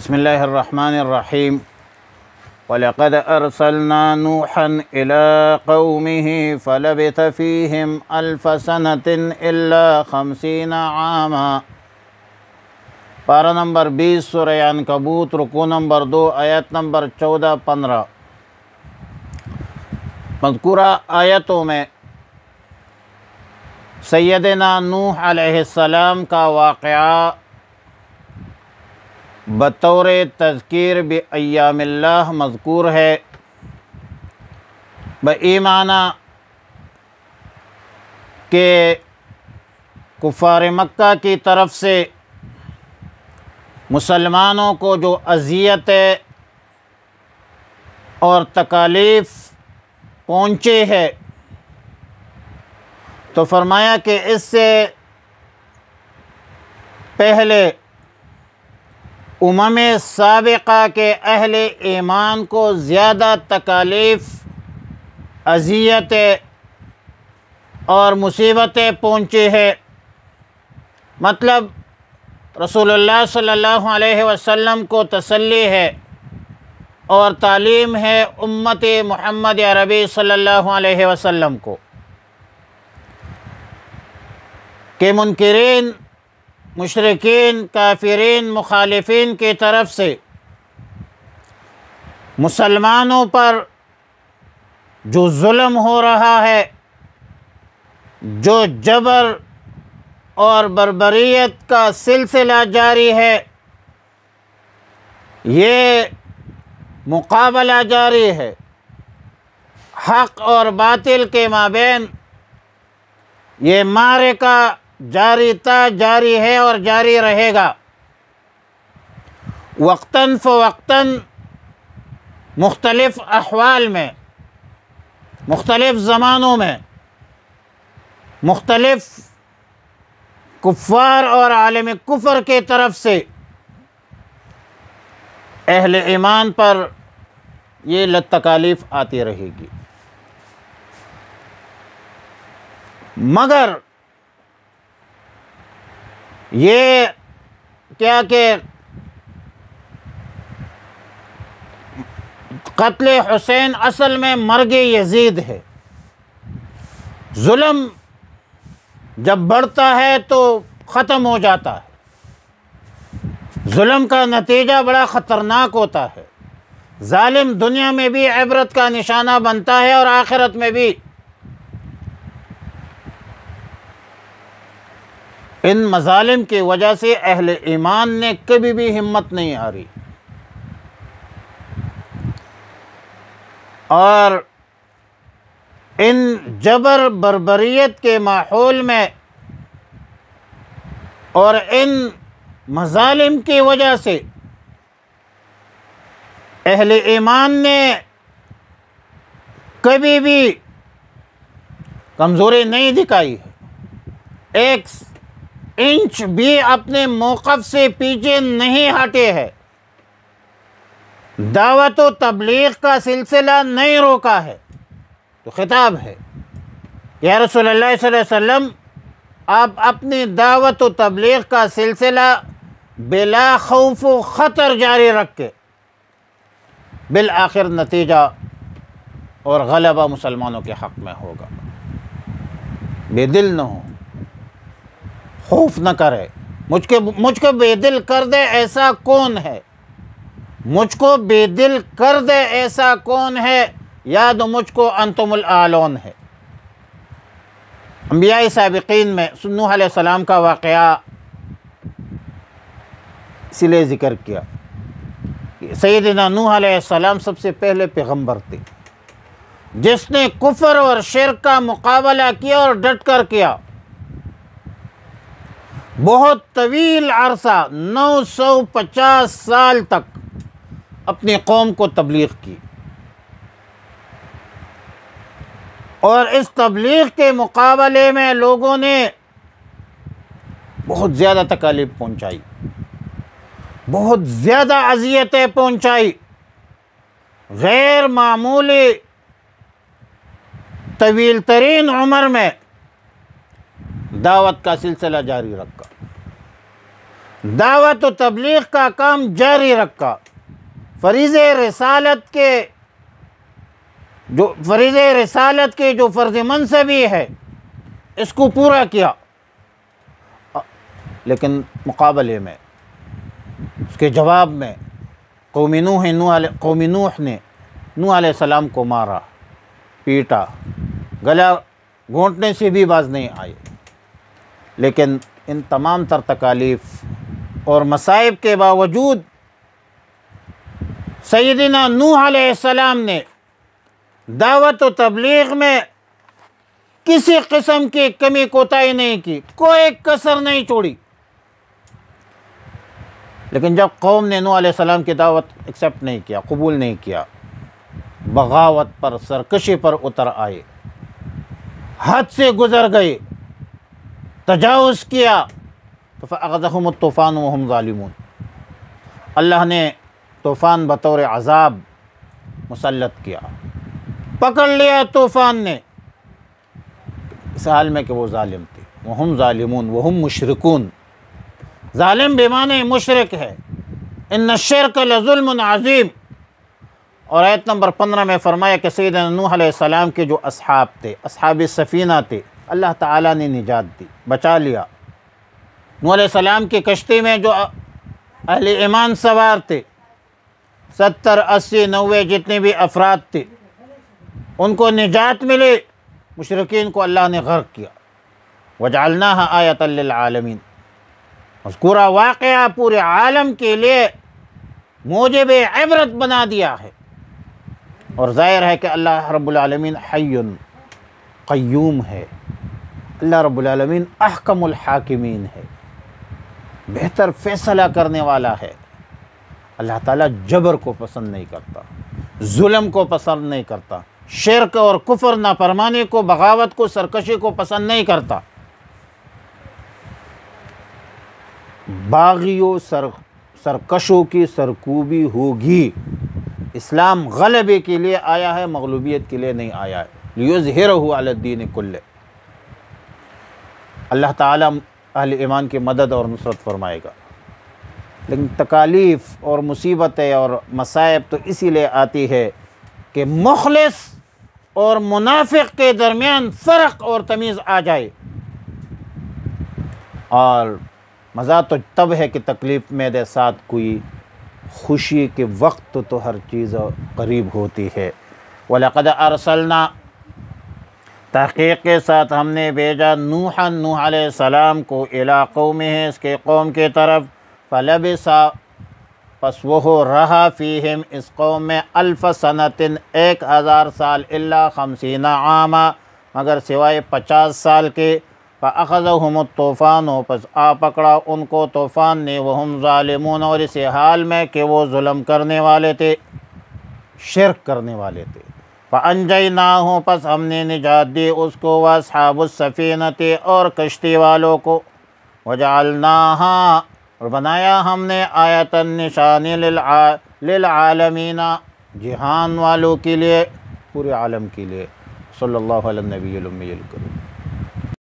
बिस्मिल्लाहिर्रहमानिर्रहीम। वलक़द अर्सलना नूहन इला क़ौमिही फ़लबिथ फ़ीहिम अल्फ़ सनतिन इल्ला ख़म्सीन आमा। पारा नंबर 20 सूरह अनकबूत, रुकू नंबर 2, आयत नंबर 14-15। मज़कूरा आयतों में सैयदना नूह अलैहिस्सलाम का वाक़या बतौर तज़कीर बिअय्यामिल्लाह मज़कूर है। बईमाना के कुफ़ार मक्का की तरफ से मुसलमानों को जो अज़ियत और तकालीफ़ पहुँचे है, तो फरमाया कि इससे पहले उम्म साबिक़ा के अहले ईमान को ज़्यादा तकालीफ़, अज़ियत और मुसीबतें पहुँची है। मतलब रसूलुल्लाह सल्लल्लाहु अलैहि वसल्लम को तसल्ली है और तालीम है उम्मत मुहम्मद अरबी सल्लल्लाहु अलैहि वसल्लम को कि मुनकिरीन, मुशरिकीन, काफिरीन, मुखालिफिन की तरफ से मुसलमानों पर जो जुल्म हो रहा है, जो जबर और बर्बरियत का सिलसिला जारी है, ये मुकाबला जारी है, हक़ और बातिल के माबैन ये मारिका जारी था, जारी है और जारी रहेगा। वक्तन फ़वक्तन मुख्तलिफ़ अहवाल में, मुख्तलिफ़ ज़मानों में मुख्तलिफ़ कुफ़ार और आलिम कुफ़र के तरफ से अहले ईमान पर ये तकालीफ़ आती रहेगी। मगर ये क्या कि क़त्ल हुसैन असल में मर्ग यजीद है। जुल्म जब बढ़ता है तो ख़त्म हो जाता है। जुल्म का नतीजा बड़ा ख़तरनाक होता है। ज़ालिम दुनिया में भी इबरत का निशाना बनता है और आखिरत में भी। इन मज़ालिम की वजह से अहले ईमान ने कभी भी हिम्मत नहीं हारी और इन जबर बर्बरियत के माहौल में और इन मज़ालिम की वजह से अहले ईमान ने कभी भी कमज़ोरी नहीं दिखाई है। एक इंच भी अपने मौक़िफ़ से पीछे नहीं हटे है। दावत व तबलीग का सिलसिला नहीं रोका है। तो खिताब है, या रसूलुल्लाह सल्लल्लाहु अलैहि वसल्लम, आप अपनी दावत व तबलीग का सिलसिला बिला खौफ व ख़तर जारी रख के बिल आखिर नतीजा और गलबा मुसलमानों के हक़ में होगा। बेदिल न हो, खौफ न करे। मुझको बेदिल कर दे ऐसा कौन है? मुझको बेदिल कर दे ऐसा कौन है? याद मुझको अंतुमुल आलौन है। अंबिया साबिक़ीन में नूह अलैहिस्सलाम का वाक़या इसलिए ज़िक्र किया। सैयदना नूह अलैहिस्सलाम सबसे पहले पैगम्बर थे जिसने कुफ़र और शिर्क का मुकाबला किया और डट कर किया। बहुत तवील अरसा 950 साल तक अपनी कौम को तबलीग की और इस तबलीग के मुकाबले में लोगों ने बहुत ज़्यादा तकालीफ पहुंचाई, बहुत ज़्यादा अज़ियतें पहुंचाई। गैर मामूली तवील तरीन उम्र में दावत का सिलसिला जारी रखा। दावत व तबलीग का काम जारी रखा। फरीज़े रिसालत के जो फ़र्ज़ मनसबी है इसको पूरा किया, लेकिन मुकाबले में उसके जवाब में कौमी नूह ने नूह अलैहिस्सलाम को मारा, पीटा, गला घोंटने से भी बाज नहीं आए। लेकिन इन तमाम तर तकालीफ और मसाइब के बावजूद सैयदना नूह अलैहिस्सलाम ने दावत व तबलीग में किसी किस्म की कमी कोताही नहीं की, कोई कसर नहीं छोड़ी। लेकिन जब कौम ने नूह अलैहिस्सलाम की दावत एक्सेप्ट नहीं किया, कबूल नहीं किया, बगावत पर, सरकशी पर उतर आए, हद से गुज़र गए, तजावुज़ किया, तो फ़अख़ज़हुमुत तूफ़ान वहुम ज़ालिमून, अल्लाह ने तूफ़ान बतौर अज़ाब मुसल्लत किया, पकड़ लिया तूफ़ान ने, इस हाल में कि वो ज़ालिम थे। वहुम ज़ालिमून वहुम मुशरिकून, ज़ालिम बेमाने मुशरिक है। इन्ना शिर्क लज़ुल्मुन अज़ीम। और आयत नंबर 15 में फरमाया कि सैयदना नूह अलैहिस्सलाम के जो असहाब थे, असहाब सफ़ीना थे, अल्लाह ताला ने निजात दी, बचा लिया। नूह अलैहिस्सलाम की कश्ती में जो अहले ईमान सवार थे, 70, 80, 90 जितने भी अफराद थे, उनको निजात मिले। मुशरिकीन को अल्लाह ने गर्क किया। वजअलनाहा आयतन लिल आलमीन, मज़कूरा वाक़या पूरे आलम के लिए मूजिब इबरत बना दिया है। और ज़ाहिर है कि अल्लाह रब्बुल आलमीन हय्युन क़य्यूम है, अल्लाह रब्बुल आलमीन अहकमुल हाकिमीन है, बेहतर फ़ैसला करने वाला है। अल्लाह ताला जबर को पसंद नहीं करता, जुल्म को पसंद नहीं करता, शिर्क और कुफ्र, नाफरमानी को, बगावत को, सरकशी को पसंद नहीं करता। बागियों सरकशों की सरकूबी होगी। इस्लाम गलबे के लिए आया है, मगलूबियत के लिए नहीं आया है। लियुज़हिरहु अलद्दीन कुल्ले। अल्लाह ताला अहले ईमान की मदद और नुसरत फरमाएगा। लेकिन तकालीफ़ और मुसीबतें और मसाइब तो इसीलिए आती है कि मुखलिस और मुनाफिक के दरमियान फ़र्क और तमीज़ आ जाए। और मज़ा तो तब है कि तकलीफ़ मेरे साथ कोई, खुशी के वक्त तो हर चीज़ करीब होती है। वलक़द अरसलना, तहक़ीक़ के साथ हमने भेजा, नूह अलैहिस्सलाम को इला क़ौमिही, इसके कौम के तरफ, फ़लबिसा, पस वो रहा फ़ीहिम, इस कौम में, अल्फ़ सनतिन, 1000 साल, इल्ला 50 आमा, मगर सिवाय 50 साल के। फ़अख़ज़हुमुत तूफ़ान, पस आ पकड़ा उनको तूफ़ान ने, वहुम ज़ालिमून, और इस हाल में कि वो जुल्म करने वाले थे, शिर्क करने वाले थे। फ़अंजयनाहु, पस हमने निजात दी उसको, व अस्हाबुस सफ़ीनति, और कश्ती वालों को। वजअलनाहा, और बनाया हमने, आयतन, निशानी, लिल आलमीना, जहान वालों के लिए, पूरे आलम के लिए। सल्लल्लाहु अलैहि नबी।